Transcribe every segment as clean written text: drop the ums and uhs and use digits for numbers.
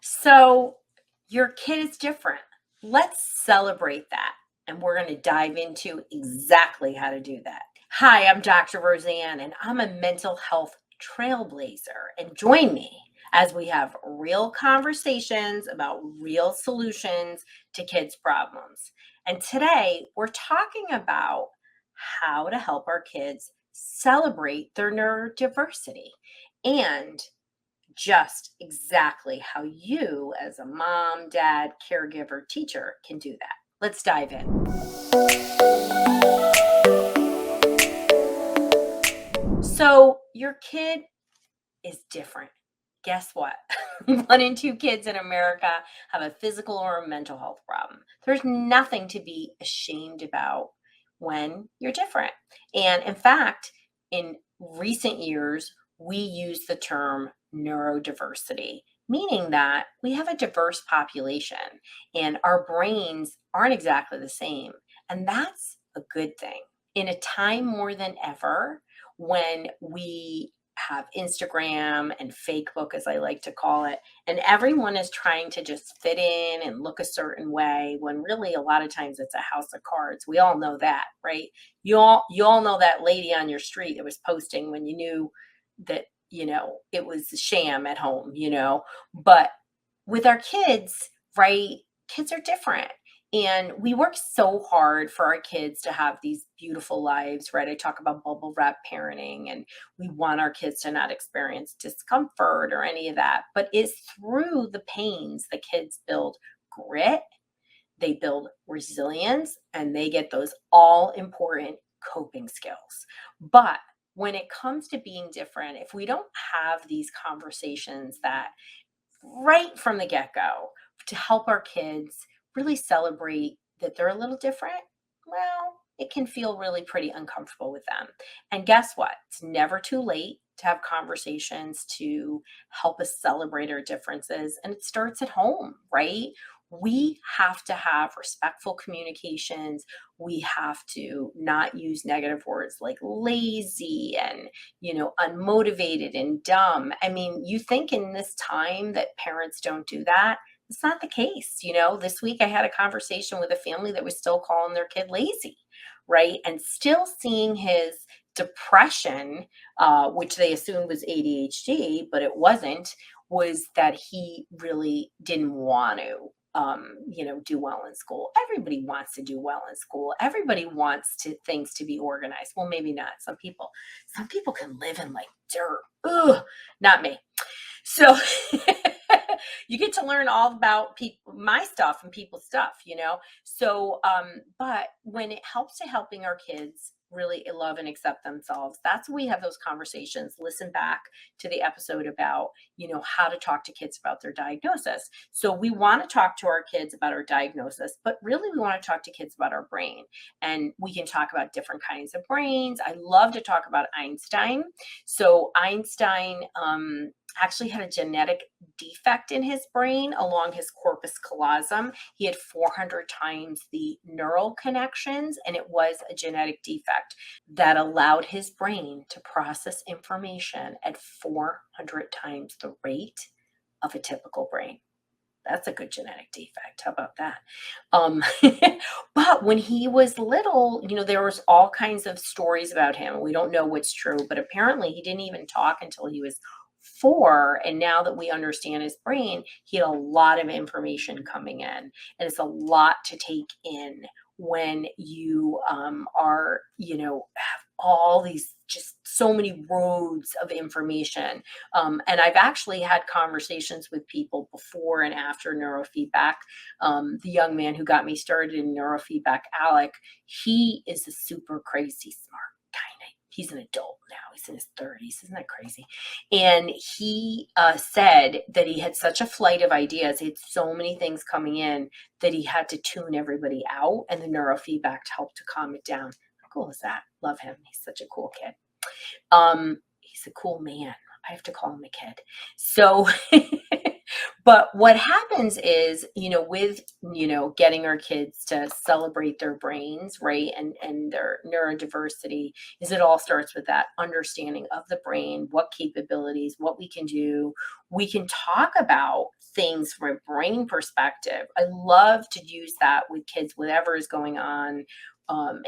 So your kid is different. Let's celebrate that. And we're going to dive into exactly how to do that. Hi, I'm Dr. Roseann, and I'm a mental health trailblazer. And join me as we have real conversations about real solutions to kids' problems. And today we're talking about how to help our kids celebrate their neurodiversity and just exactly how you, as a mom, dad, caregiver, teacher, can do that. Let's dive in. So, your kid is different. Guess what? One in two kids in America have a physical or a mental health problem. There's nothing to be ashamed about when you're different. And in fact, in recent years, we use the term neurodiversity, meaning that we have a diverse population and our brains aren't exactly the same. And that's a good thing. In a time more than ever, when we have Instagram and Facebook, as I like to call it, and everyone is trying to just fit in and look a certain way when really a lot of times it's a house of cards. We all know that, right? You all know that lady on your street that was posting when you knew that, it was a sham at home. But with our kids, right? Kids are different. And we work so hard for our kids to have these beautiful lives, right? I talk about bubble wrap parenting, and we want our kids to not experience discomfort or any of that. But it's through the pains the kids build grit, they build resilience, and they get those all important coping skills. But when it comes to being different, if we don't have these conversations that right from the get go to help our kids really celebrate that they're a little different, well, it can feel really pretty uncomfortable with them. And guess what? It's never too late to have conversations to help us celebrate our differences. And it starts at home, right? We have to have respectful communications. We have to not use negative words like lazy and unmotivated and dumb. I mean, you think in this time that parents don't do that. It's not the case. This week I had a conversation with a family that was still calling their kid lazy, right? And still seeing his depression, which they assumed was ADHD, but it wasn't, was that he really didn't want to do well in school. Everybody wants to do well in school. Everybody wants things to be organized. Well, maybe not. Some people can live in like dirt. Ugh, not me. So you get to learn all about my stuff and people's stuff. So, but when it helps to helping our kids really love and accept themselves, that's when we have those conversations. Listen back to the episode about, how to talk to kids about their diagnosis. So we want to talk to our kids about our diagnosis, but really we want to talk to kids about our brain. And we can talk about different kinds of brains. I love to talk about Einstein. So Einstein, actually had a genetic defect in his brain along his corpus callosum. He had 400 times the neural connections, and it was a genetic defect that allowed his brain to process information at 400 times the rate of a typical brain. That's a good genetic defect. How about that? Um, but when he was little, there was all kinds of stories about him. We don't know what's true, but apparently he didn't even talk until he was 4. And now that we understand his brain, he had a lot of information coming in. And it's a lot to take in when you have all these just so many roads of information. And I've actually had conversations with people before and after neurofeedback. The young man who got me started in neurofeedback, Alec, he is a super crazy smart kind of. He's an adult now. He's in his 30s. Isn't that crazy? And he said that he had such a flight of ideas. He had so many things coming in that he had to tune everybody out, and the neurofeedback helped to calm it down. How cool is that? Love him. He's such a cool kid. He's a cool man. I have to call him a kid. So, but what happens is, with, getting our kids to celebrate their brains, right, and their neurodiversity, is it all starts with that understanding of the brain, what capabilities, what we can do. We can talk about things from a brain perspective. I love to use that with kids, whatever is going on,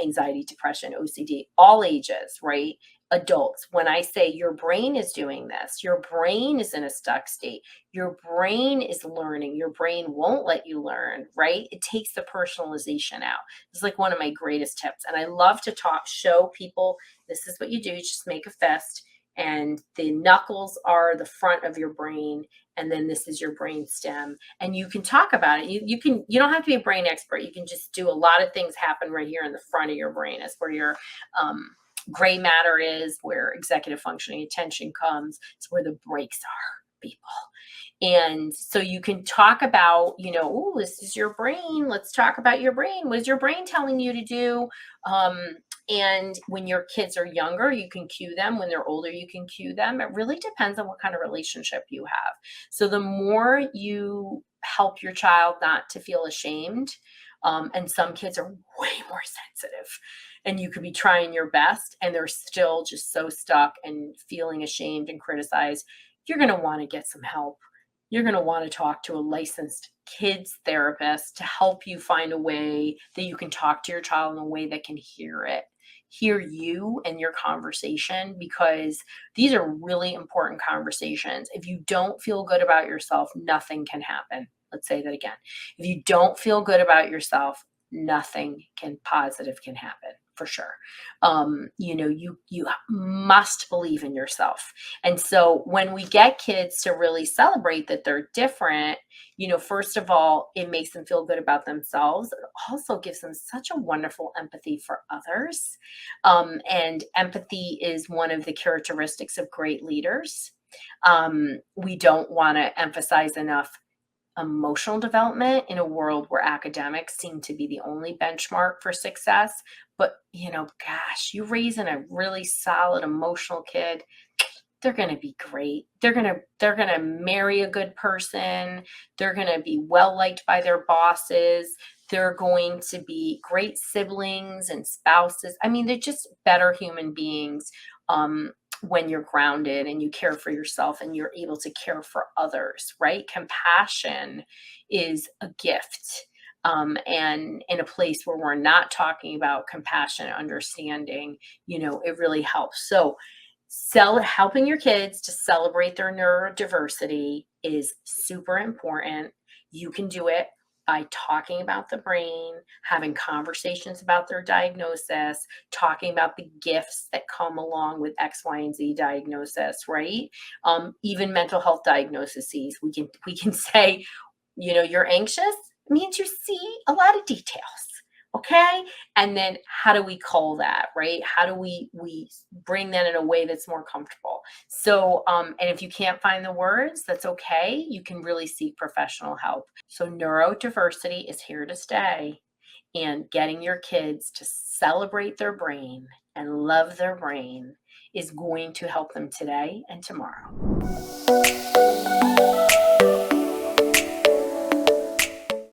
anxiety, depression, OCD, all ages, right? Adults, when I say your brain is doing this, your brain is in a stuck state, your brain is learning, your brain won't let you learn, right? It takes the personalization out. It's like one of my greatest tips. And I love to show people this is what you do. You just make a fist, and the knuckles are the front of your brain, and then this is your brain stem, and you can talk about it. You don't have to be a brain expert. You can just do a lot of things happen right here in the front of your brain. It's where your gray matter is, where executive functioning, attention comes. It's where the brakes are, people. And so you can talk about, oh, this is your brain. Let's talk about your brain. What is your brain telling you to do? And when your kids are younger, you can cue them. When they're older, you can cue them. It really depends on what kind of relationship you have. So the more you help your child not to feel ashamed, and some kids are way more sensitive, and you could be trying your best and they're still just so stuck and feeling ashamed and criticized, you're going to want to get some help. You're going to want to talk to a licensed kids therapist to help you find a way that you can talk to your child in a way that can hear you and your conversation, because these are really important conversations. If you don't feel good about yourself, nothing can happen. Let's say that again. If you don't feel good about yourself, nothing positive can happen, for sure. You must believe in yourself. And so when we get kids to really celebrate that they're different, first of all, it makes them feel good about themselves. It also gives them such a wonderful empathy for others. And empathy is one of the characteristics of great leaders. We don't want to emphasize enough emotional development in a world where academics seem to be the only benchmark for success. But, gosh, you raising a really solid emotional kid, they're going to be great. They're going to marry a good person. They're going to be well liked by their bosses. They're going to be great siblings and spouses. I mean, they're just better human beings. When you're grounded and you care for yourself and you're able to care for others, right? Compassion is a gift. And in a place where we're not talking about compassion, understanding, it really helps. So helping your kids to celebrate their neurodiversity is super important. You can do it by talking about the brain, having conversations about their diagnosis, talking about the gifts that come along with X, Y, and Z diagnosis, right? Even mental health diagnoses, we can say, you're anxious. It means you see a lot of details. Okay. And then how do we call that, right? How do we bring that in a way that's more comfortable? So, and if you can't find the words, that's okay. You can really seek professional help. So neurodiversity is here to stay, and getting your kids to celebrate their brain and love their brain is going to help them today and tomorrow.